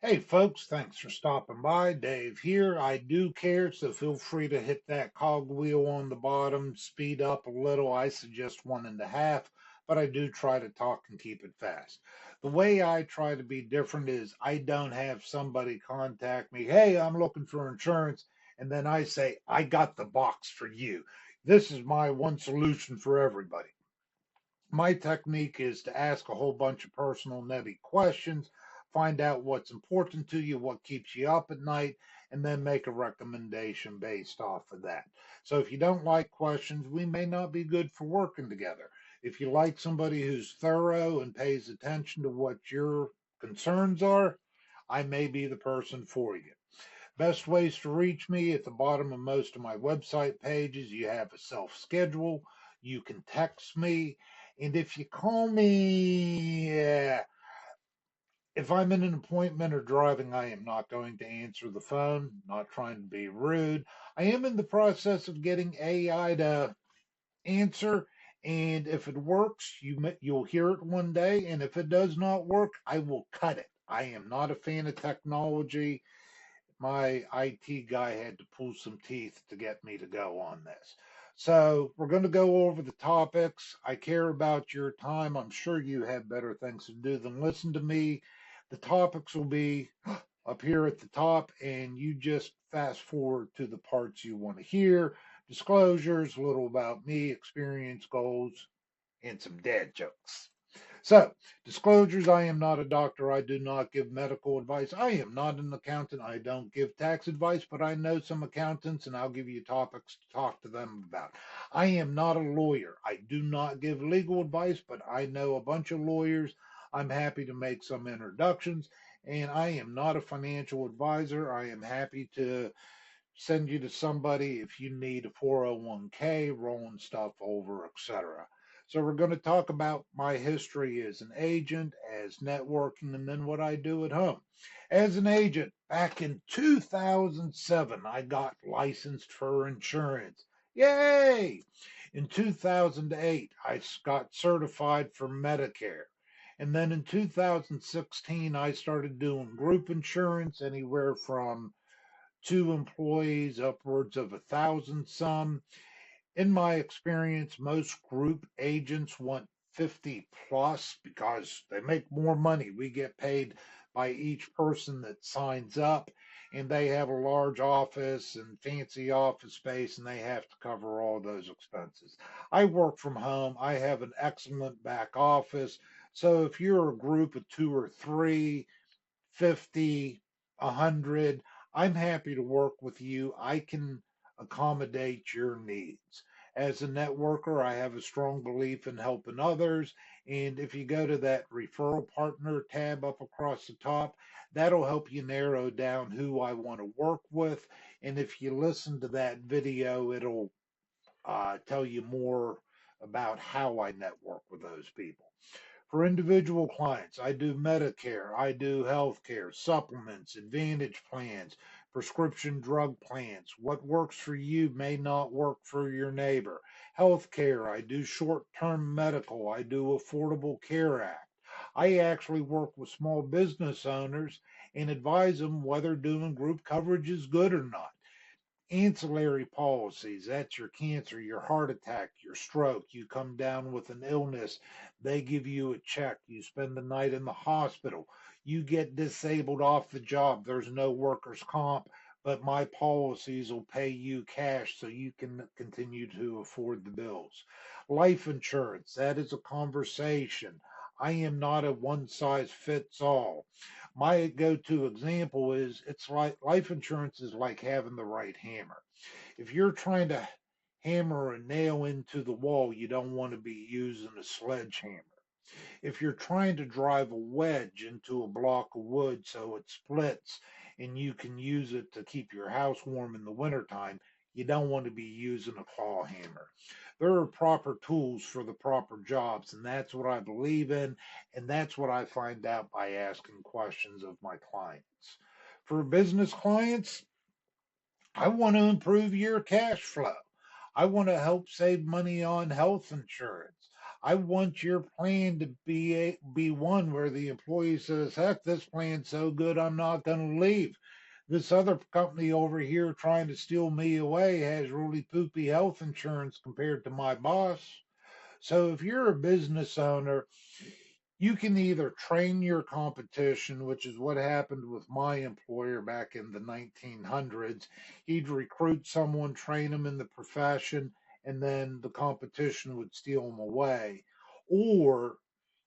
Hey folks, thanks for stopping by. Dave here. I do care, so feel free to hit that cogwheel on the bottom, speed up a little. I suggest 1.5, but I do try to talk and keep it fast. The way I try to be different is I don't have somebody contact me, hey, I'm looking for insurance, and then I say, I got the box for you. This is my one solution for everybody. My technique is to ask a whole bunch of personal, nutty questions, find out what's important to you, what keeps you up at night, and then make a recommendation based off of that. So if you don't like questions, we may not be good for working together. If you like somebody who's thorough and pays attention to what your concerns are, I may be the person for you. Best ways to reach me at the bottom of most of my website pages, you have a self schedule. You can text me. And if you call me, if I'm in an appointment or driving, I am not going to answer the phone, not trying to be rude. I am in the process of getting AI to answer. And if it works, you'll hear it one day. And if it does not work, I will cut it. I am not a fan of technology. My IT guy had to pull some teeth to get me to go on this. So we're going to go over the topics. I care about your time. I'm sure you have better things to do than listen to me. The topics will be up here at the top, and you just fast forward to the parts you want to hear. Disclosures, a little about me, experience, goals, and some dad jokes. So, disclosures, I am not a doctor. I do not give medical advice. I am not an accountant. I don't give tax advice, but I know some accountants and I'll give you topics to talk to them about. I am not a lawyer. I do not give legal advice, but I know a bunch of lawyers. I'm happy to make some introductions. And I am not a financial advisor. I am happy to send you to somebody if you need a 401k, rolling stuff over, etc. So we're going to talk about my history as an agent, as networking, and then what I do at home. As an agent, back in 2007, I got licensed for insurance. Yay! In 2008, I got certified for Medicare. And then in 2016, I started doing group insurance, anywhere from two employees, upwards of 1,000 some. In my experience, most group agents want 50 plus because they make more money. We get paid by each person that signs up, and they have a large office and fancy office space, and they have to cover all those expenses. I work from home. I have an excellent back office. So if you're a group of two or three, 50, 100. I'm happy to work with you. I can accommodate your needs. As a networker, I have a strong belief in helping others. And if you go to that referral partner tab up across the top, that'll help you narrow down who I want to work with. And if you listen to that video, it'll tell you more about how I network with those people. For individual clients, I do Medicare, I do healthcare, supplements, advantage plans, prescription drug plans. What works for you may not work for your neighbor. Healthcare, I do short term medical, I do Affordable Care Act. I actually work with small business owners and advise them whether doing group coverage is good or not. Ancillary policies, that's your cancer, your heart attack, your stroke. You come down with an illness, they give you a check. You spend the night in the hospital. You get disabled off the job. There's no workers' comp, but my policies will pay you cash so you can continue to afford the bills. Life insurance, that is a conversation. I am not a one size fits all. My go-to example is it's like life insurance is like having the right hammer. If you're trying to hammer a nail into the wall, you don't want to be using a sledgehammer. If you're trying to drive a wedge into a block of wood so it splits and you can use it to keep your house warm in the wintertime, you don't want to be using a claw hammer. There are proper tools for the proper jobs, and that's what I believe in, and that's what I find out by asking questions of my clients. For business clients, I want to improve your cash flow. I want to help save money on health insurance. I want your plan to be one where the employee says, "Heck, this plan's so good, I'm not going to leave. This other company over here trying to steal me away has really poopy health insurance compared to my boss." So if you're a business owner, you can either train your competition, which is what happened with my employer back in the 1900s. He'd recruit someone, train them in the profession, and then the competition would steal them away. Or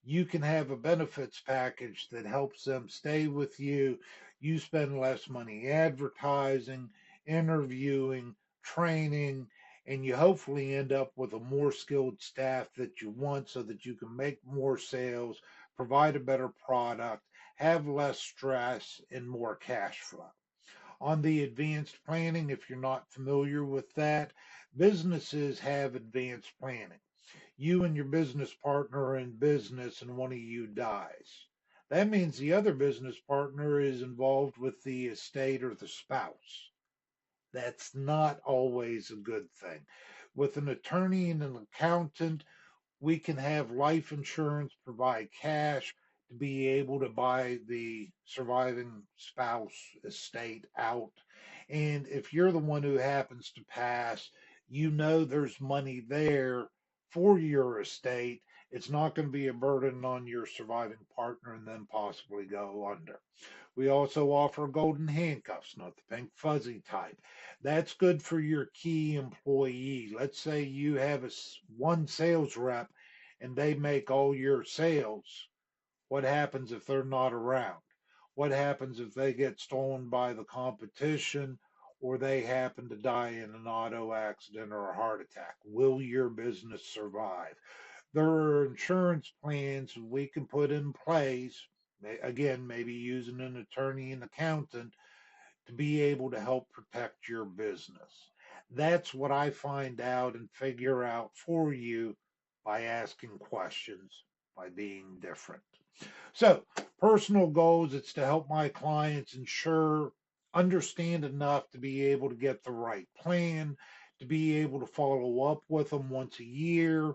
you can have a benefits package that helps them stay with you. You spend less money advertising, interviewing, training, and you hopefully end up with a more skilled staff that you want so that you can make more sales, provide a better product, have less stress, and more cash flow. On the advanced planning, if you're not familiar with that, businesses have advanced planning. You and your business partner are in business and one of you dies. That means the other business partner is involved with the estate or the spouse. That's not always a good thing. With an attorney and an accountant, we can have life insurance provide cash to be able to buy the surviving spouse estate out. And if you're the one who happens to pass, you know there's money there for your estate. It's not going to be a burden on your surviving partner and then possibly go under. We also offer golden handcuffs, not the pink fuzzy type. That's good for your key employee. Let's say you have one sales rep and they make all your sales. What happens if they're not around? What happens if they get stolen by the competition or they happen to die in an auto accident or a heart attack? Will your business survive? There are insurance plans we can put in place, again, maybe using an attorney and accountant to be able to help protect your business. That's what I find out and figure out for you by asking questions, by being different. So, personal goals, it's to help my clients understand enough to be able to get the right plan, to be able to follow up with them once a year.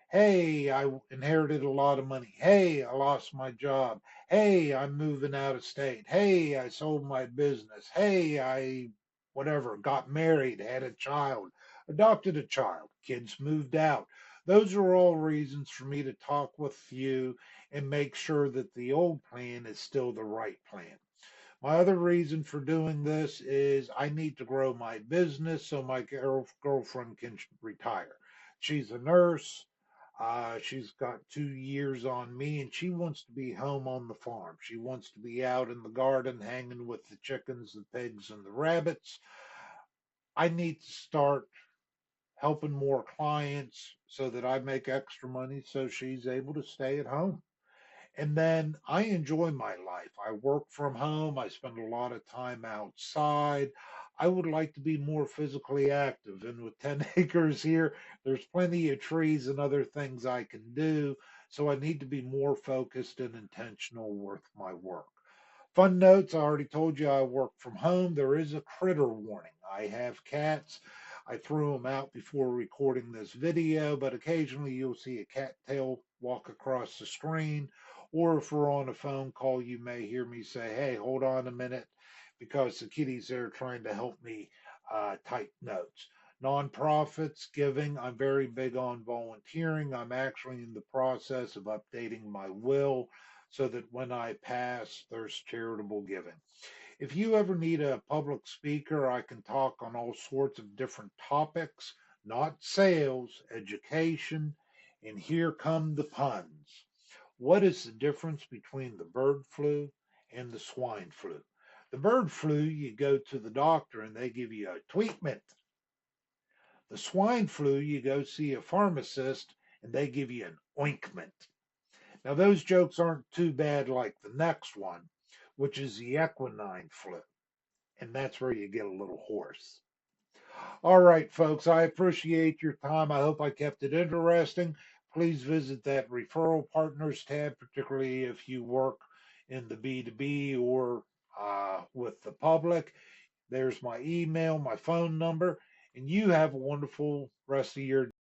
Hey, I inherited a lot of money. Hey, I lost my job. Hey, I'm moving out of state. Hey, I sold my business. Hey, I, whatever, got married, had a child, adopted a child, kids moved out. Those are all reasons for me to talk with you and make sure that the old plan is still the right plan. My other reason for doing this is I need to grow my business so my girlfriend can retire. She's a nurse. She's got 2 years on me and she wants to be home on the farm. She wants to be out in the garden hanging with the chickens, the pigs, and the rabbits. I need to start helping more clients so that I make extra money so she's able to stay at home. And then I enjoy my life. I work from home. I spend a lot of time outside. I would like to be more physically active. And with 10 acres here, there's plenty of trees and other things I can do. So I need to be more focused and intentional with my work. Fun notes, I already told you I work from home. There is a critter warning. I have cats. I threw them out before recording this video, but occasionally you'll see a cat tail walk across the screen. Or if we're on a phone call, you may hear me say, "Hey, hold on a minute," because the kitty's there trying to help me type notes. Nonprofits, giving, I'm very big on volunteering. I'm actually in the process of updating my will so that when I pass, there's charitable giving. If you ever need a public speaker, I can talk on all sorts of different topics, not sales, education, and here come the puns. What is the difference between the bird flu and the swine flu? The bird flu, you go to the doctor and they give you a treatment. The swine flu, you go see a pharmacist and they give you an ointment. Now, those jokes aren't too bad like the next one, which is the equine flu. And that's where you get a little hoarse. All right, folks, I appreciate your time. I hope I kept it interesting. Please visit that referral partners tab, particularly if you work in the B2B or with the public. There's my email, my phone number, and you have a wonderful rest of your